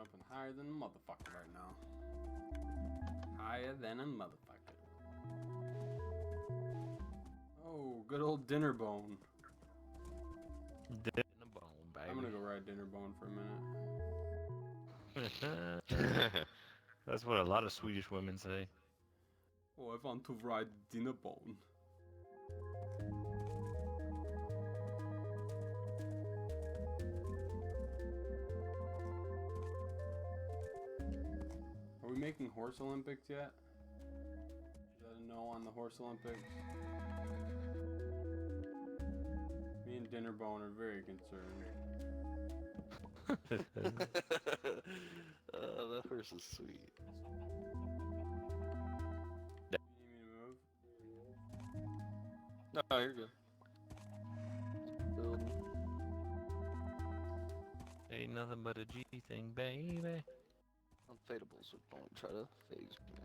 jumping higher than a motherfucker right now. Higher than a motherfucker. Oh, good old dinner bone. Dinner bone, baby. I'm gonna go ride dinner bone for a minute. That's what a lot of Swedish women say. Oh, I want to ride dinner bone. Are we making horse Olympics yet? Is that a no on the horse Olympics? Me and dinner bone are very concerned. Oh, that horse is sweet. You need me to move? No, you're good. Building. Ain't nothing but a G thing, baby. Unfadables would only try to phase me.